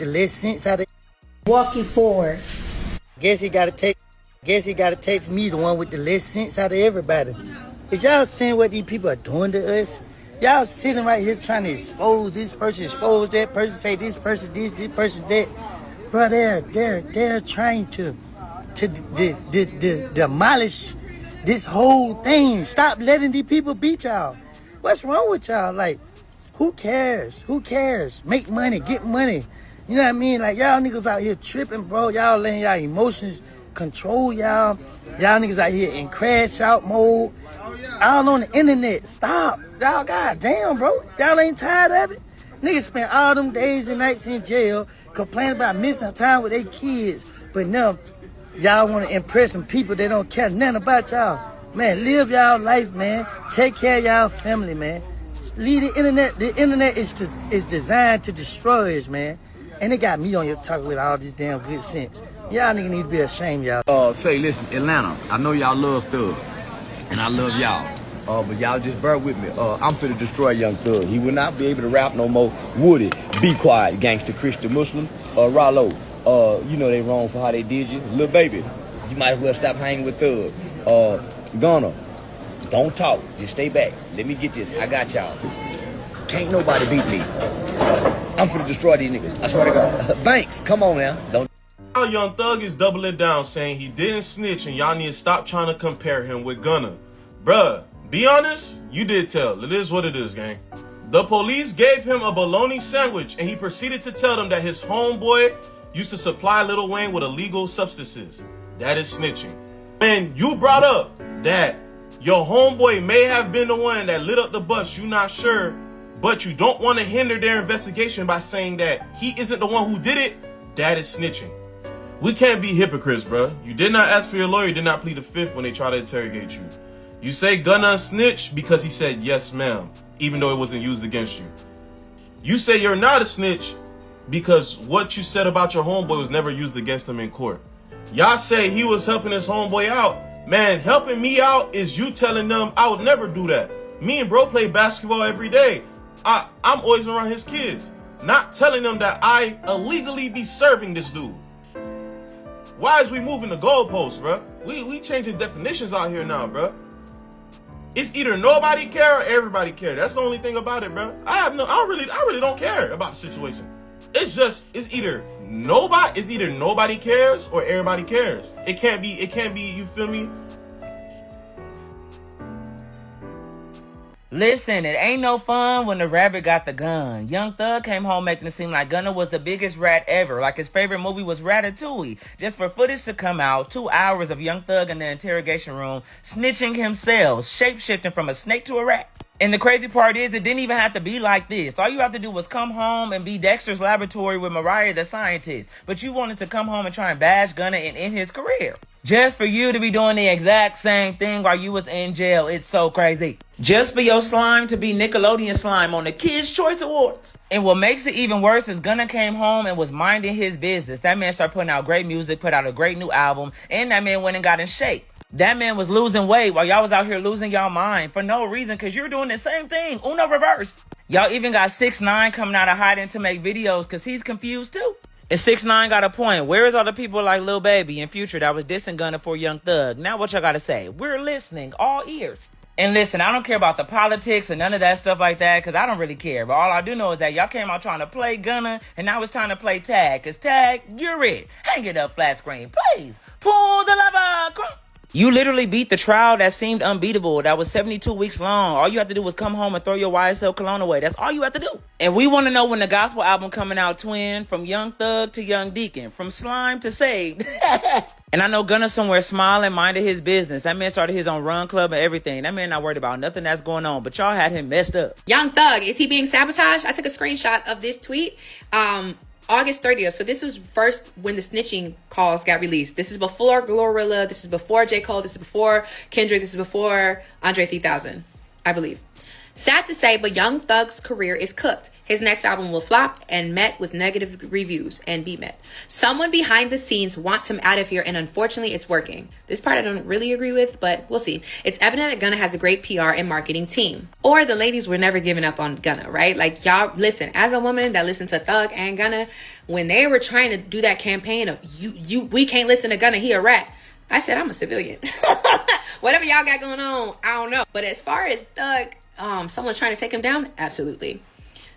the less sense out of walking forward. Guess he gotta take for me the one with the less sense out of everybody. Is y'all seeing what these people are doing to us? Y'all sitting right here trying to expose this person, expose that person, say this person this person that. Bro, they're trying to demolish this whole thing. Stop letting these people beat y'all. What's wrong with y'all? Like, who cares? Who cares? Make money, get money. You know what I mean? Like, y'all niggas out here tripping, bro. Y'all letting y'all emotions control y'all. Y'all niggas out here in crash out mode. All on the internet. Stop. Y'all, goddamn, bro. Y'all ain't tired of it? Niggas spent all them days and nights in jail complaining about missing time with their kids. But now, y'all want to impress some people that don't care nothing about y'all. Man, live y'all life, man. Take care of y'all family, man. Leave the internet. The internet is designed to destroy us, man. And they got me on here talking with all this damn good sense. Y'all niggas need to be ashamed, y'all. Say, listen, Atlanta, I know y'all love Thug, and I love y'all. But y'all just bear with me. I'm finna destroy Young Thug. He will not be able to rap no more. Woody, be quiet, gangster, Christian, Muslim. Rollo, you know they wrong for how they did you. Lil Baby, you might as well stop hanging with Thug. Gunna, don't talk. Just stay back. Let me get this. I got y'all. Can't nobody beat me. I'm finna destroy these niggas. I swear to God. Banks, come on now. Don't. Now Young Thug is doubling down, saying he didn't snitch and y'all need to stop trying to compare him with Gunna. Bruh, be honest, you did tell. It is what it is, gang. The police gave him a bologna sandwich and he proceeded to tell them that his homeboy used to supply Lil Wayne with illegal substances. That is snitching. And you brought up that your homeboy may have been the one that lit up the bus, you not sure, but you don't want to hinder their investigation by saying that he isn't the one who did it. That is snitching. We can't be hypocrites, bro. You did not ask for your lawyer, you did not plead the fifth when they try to interrogate you. You say Gunna snitched because he said yes, ma'am, even though it wasn't used against you. You say you're not a snitch because what you said about your homeboy was never used against him in court. Y'all say he was helping his homeboy out. Man, helping me out is you telling them I would never do that. Me and bro play basketball every day. I'm always around his kids. Not telling them that I illegally be serving this dude. Why is we moving the goalposts, bro? We changing definitions out here now, bro. It's either nobody care or everybody care. That's the only thing about it, bro. I really don't care about the situation. It's either nobody cares or everybody cares. It can't be, you feel me? Listen, it ain't no fun when the rabbit got the gun. Young Thug came home making it seem like Gunna was the biggest rat ever. Like his favorite movie was Ratatouille. Just for footage to come out, 2 hours of Young Thug in the interrogation room, snitching himself, shape-shifting from a snake to a rat. And the crazy part is, it didn't even have to be like this. All you have to do was come home and be Dexter's Laboratory with Mariah the scientist. But you wanted to come home and try and bash Gunna and end his career. Just for you to be doing the exact same thing while you was in jail. It's so crazy. Just for your slime to be Nickelodeon slime on the Kids' Choice Awards. And what makes it even worse is Gunna came home and was minding his business. That man started putting out great music, put out a great new album, and that man went and got in shape. That man was losing weight while y'all was out here losing y'all mind for no reason, because you're doing the same thing. Uno reverse. Y'all even got 6ix9ine coming out of hiding to make videos because he's confused too. And 6ix9ine got a point. Where is all the people like Lil Baby and Future that was dissing Gunna for Young Thug? Now what y'all gotta say? We're listening, all ears. And listen, I don't care about the politics and none of that stuff like that, because I don't really care. But all I do know is that y'all came out trying to play Gunna, and now it's time to play tag. Because tag, you're it. Hang it up flat screen, please. Pull the lever. You literally beat the trial that seemed unbeatable, that was 72 weeks long. All you have to do was come home and throw your YSL cologne away. That's all you have to do. And we want to know when the gospel album coming out, twin. From Young Thug to Young Deacon. From Slime to Saved. And I know Gunna somewhere smiling, minding his business. That man started his own run club and everything. That man not worried about nothing that's going on. But y'all had him messed up. Young Thug, is he being sabotaged? I took a screenshot of this tweet. August 30th. So this was first when the snitching calls got released. This is before Glorilla. This is before J.Cole. This is before Kendrick. This is before Andre 3000, I believe. Sad to say, but Young Thug's career is cooked. His next album will flop and met with negative reviews and be met. Someone behind the scenes wants him out of here, and unfortunately it's working. This part I don't really agree with, but we'll see. It's evident that Gunna has a great PR and marketing team. Or the ladies were never giving up on Gunna, right? Like, y'all, listen, as a woman that listens to Thug and Gunna, when they were trying to do that campaign of we can't listen to Gunna, he a rat, I said, I'm a civilian. Whatever y'all got going on, I don't know. But as far as Thug, someone's trying to take him down, absolutely.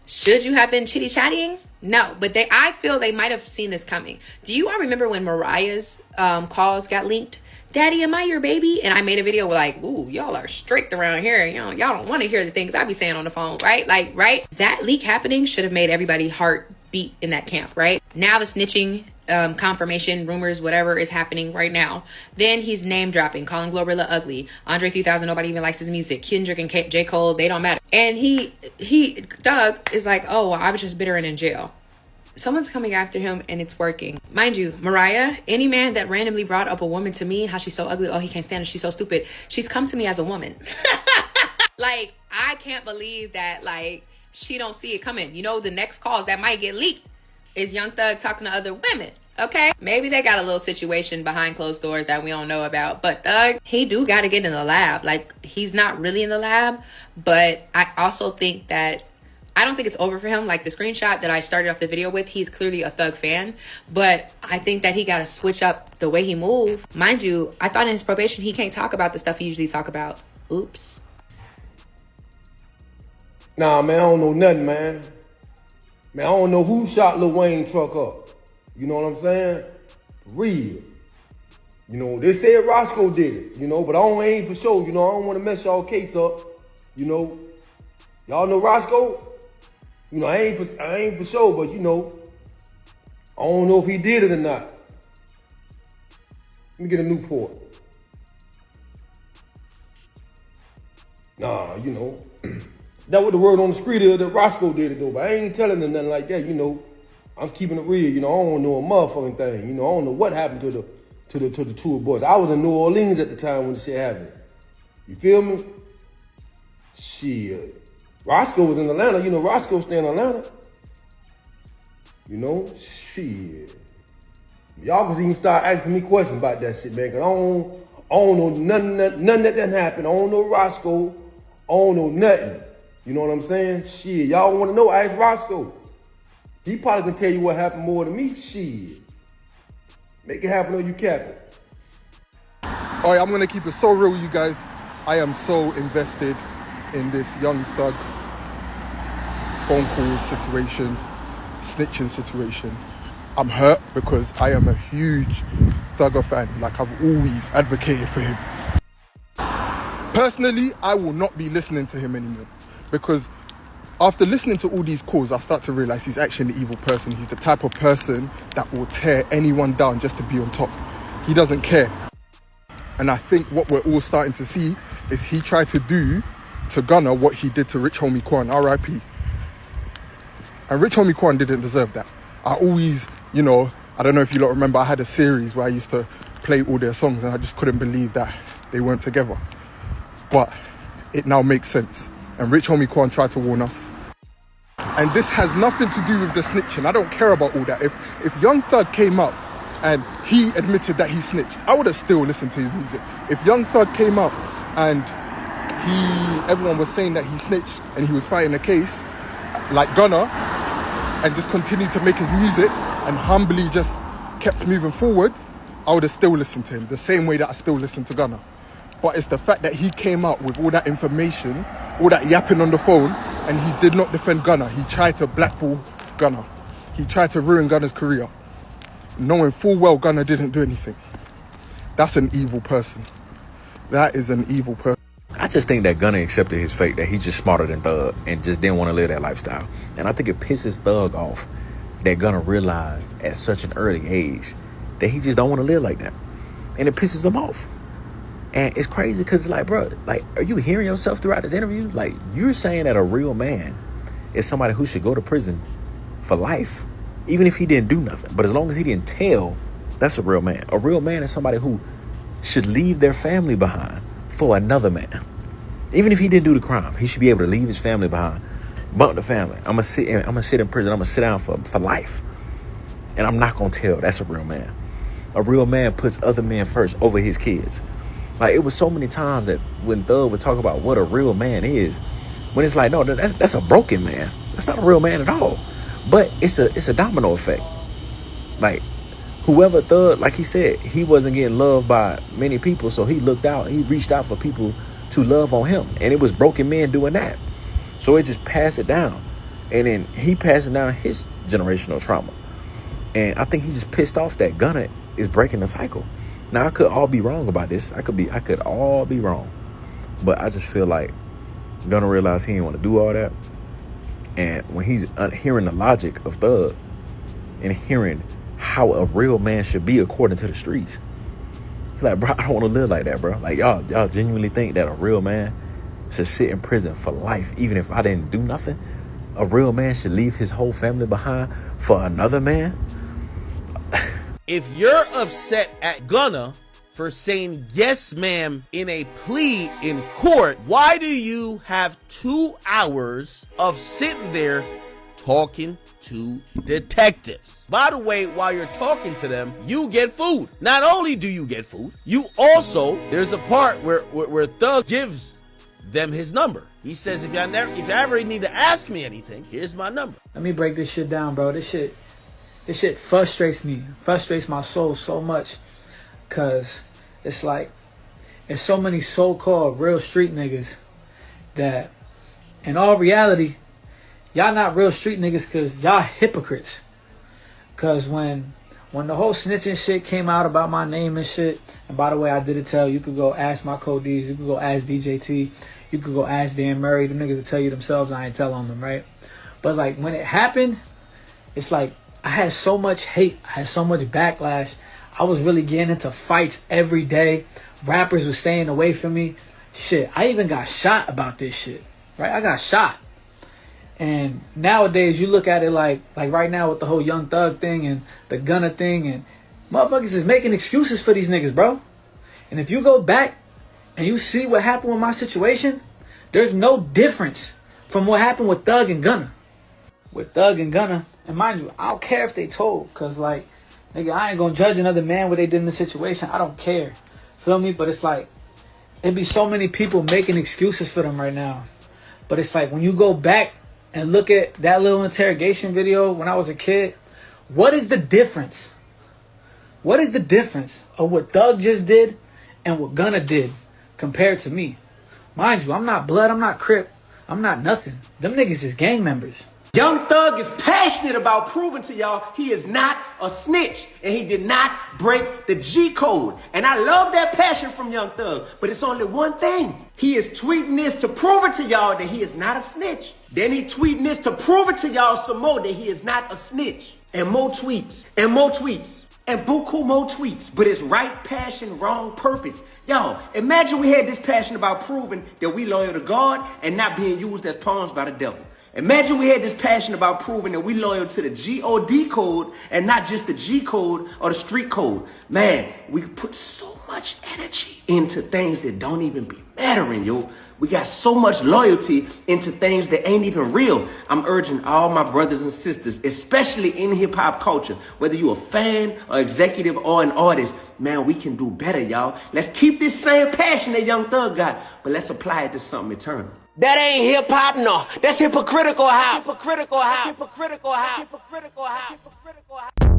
Should you have been chitty-chatting? No, but I feel they might have seen this coming. Do you all remember when Mariah's calls got leaked? Daddy, am I your baby? And I made a video like, ooh, y'all are strict around here. Y'all don't want to hear the things I be saying on the phone, right? Like, right? That leak happening should have made everybody's heart beat in that camp, right? Now the snitching confirmation, rumors, whatever is happening right now. Then he's name dropping, calling Glorilla ugly. Andre 3000, nobody even likes his music. Kendrick and J.Cole, they don't matter. And Thug is like, oh, well, I was just bitter and in jail. Someone's coming after him and it's working. Mind you, Mariah, any man that randomly brought up a woman to me, how she's so ugly, oh, he can't stand her, she's so stupid. She's come to me as a woman. Like, I can't believe that, like, she don't see it coming. You know, the next calls that might get leaked is Young Thug talking to other women, okay? Maybe they got a little situation behind closed doors that we don't know about, but Thug, he do got to get in the lab. Like, he's not really in the lab, but I also think that, I don't think it's over for him. Like the screenshot that I started off the video with, he's clearly a Thug fan, but I think that he got to switch up the way he move. Mind you, I thought in his probation, he can't talk about the stuff he usually talk about. Oops. Nah, man, I don't know nothing, man. Man, I don't know who shot Lil Wayne truck up. You know what I'm saying? For real. You know, they said Roscoe did it, you know, but I ain't for sure. You know, I don't want to mess y'all case up. You know, y'all know Roscoe? You know, I ain't for sure, but you know, I don't know if he did it or not. Let me get a Newport. Nah, you know. That was the word on the street is that Roscoe did it though, but I ain't telling them nothing like that, you know. I'm keeping it real, you know. I don't know a motherfucking thing, you know. I don't know what happened to the tour boys. I was in New Orleans at the time when the shit happened. You feel me? Shit. Roscoe was in Atlanta, you know. Roscoe stay in Atlanta. You know, shit. Y'all can even start asking me questions about that shit, man. Cause I don't know nothing that done happened. I don't know Roscoe. I don't know nothing. You know what I'm saying? Shit, y'all want to know? Ask Roscoe. He probably can tell you what happened more than me. Shit. Make it happen or you cap it. All right, I'm going to keep it so real with you guys. I am so invested in this Young Thug phone call situation, snitching situation. I'm hurt because I am a huge Thugger fan. Like, I've always advocated for him. Personally, I will not be listening to him anymore. Because after listening to all these calls, I start to realize he's actually an evil person. He's the type of person that will tear anyone down just to be on top. He doesn't care. And I think what we're all starting to see is he tried to do to Gunna what he did to Rich Homie Quan, R.I.P. And Rich Homie Quan didn't deserve that. I always, you know, I don't know if you lot remember, I had a series where I used to play all their songs and I just couldn't believe that they weren't together. But it now makes sense. And Rich Homie Quan tried to warn us. And this has nothing to do with the snitching. I don't care about all that. If Young Thug came up and he admitted that he snitched, I would have still listened to his music. If Young Thug came up and everyone was saying that he snitched and he was fighting a case like Gunna and just continued to make his music and humbly just kept moving forward, I would have still listened to him the same way that I still listen to Gunna. But it's the fact that he came out with all that information, all that yapping on the phone, and he did not defend Gunna. He tried to blackball Gunna. He tried to ruin Gunna's career, knowing full well Gunna didn't do anything. That's an evil person. That is an evil person. I just think that Gunna accepted his fate, that he's just smarter than Thug and just didn't want to live that lifestyle. And I think it pisses Thug off that Gunna realized at such an early age that he just don't want to live like that. And it pisses him off. And it's crazy because, like, bro, like, are you hearing yourself throughout this interview? Like, you're saying that a real man is somebody who should go to prison for life, even if he didn't do nothing. But as long as he didn't tell, that's a real man. A real man is somebody who should leave their family behind for another man. Even if he didn't do the crime, he should be able to leave his family behind. bump the family. I'm gonna sit in prison. I'm gonna sit down for life. And I'm not gonna tell that's a real man. A real man puts other men first over his kids. Like, it was so many times that when Thug would talk about what a real man is, when it's like, no, that's a broken man. That's not a real man at all. But it's a domino effect. Like, whoever Thug, like he said, he wasn't getting loved by many people, so he reached out for people to love on him. And it was broken men doing that. So it just passed it down. And then he passing down his generational trauma. And I think he just pissed off that Gunna is breaking the cycle. Now, I could all be wrong about this. I could all be wrong. But I just feel like Gunna realized he didn't want to do all that. And when he's hearing the logic of Thug and hearing how a real man should be according to the streets, he's like, bro, I don't want to live like that, bro. Like, y'all genuinely think that a real man should sit in prison for life, even if I didn't do nothing? A real man should leave his whole family behind for another man? If you're upset at Gunna for saying yes, ma'am, in a plea in court, why do you have 2 hours of sitting there talking to detectives? By the way, while you're talking to them, you get food. Not only do you get food, you also, there's a part where Thug gives them his number. He says, if you ever need to ask me anything, here's my number. Let me break this shit down, bro. This shit frustrates me. Frustrates my soul so much. Cause it's like, there's so many so-called real street niggas that, in all reality, y'all not real street niggas cause y'all hypocrites. Cause when the whole snitching shit came out about my name and shit, and by the way, I did tell, you could go ask my codees, you could go ask DJT, you could go ask Dan Murray, them niggas will tell you themselves, I ain't tell on them, right? But like, when it happened, it's like, I had so much hate, I had so much backlash. I was really getting into fights every day. Rappers were staying away from me. Shit, I even got shot about this shit, right? I got shot. And nowadays, you look at it like right now with the whole Young Thug thing and the Gunna thing, and motherfuckers is making excuses for these niggas, bro. And if you go back and you see what happened with my situation, there's no difference from what happened with Thug and Gunna. With Thug and Gunna, and mind you, I don't care if they told, cause like, nigga, I ain't gonna judge another man what they did in the situation. I don't care, feel me? But it's like, it be so many people making excuses for them right now. But it's like, when you go back and look at that little interrogation video when I was a kid, what is the difference? What is the difference of what Thug just did and what Gunna did compared to me? Mind you, I'm not blood, I'm not Crip, I'm not nothing. Them niggas is gang members. Young Thug is passionate about proving to y'all he is not a snitch and he did not break the G code. And I love that passion from Young Thug, but it's only one thing. He is tweeting this to prove it to y'all that he is not a snitch. Then he tweeting this to prove it to y'all some more that he is not a snitch. And more tweets, and more tweets, and buku more tweets. But it's right passion, wrong purpose. Y'all, imagine we had this passion about proving that we loyal to God and not being used as pawns by the devil. Imagine we had this passion about proving that we loyal to the G-O-D code and not just the G code or the street code. Man, we put so much energy into things that don't even be mattering, yo. We got so much loyalty into things that ain't even real. I'm urging all my brothers and sisters, especially in hip-hop culture, whether you a fan or executive or an artist, man, we can do better, y'all. Let's keep this same passion that Young Thug got, but let's apply it to something eternal. That ain't hip-hop, no. That's hypocritical hop. Hypocritical hop. Hypocritical hop. Hypocritical hop. Hypocritical hop.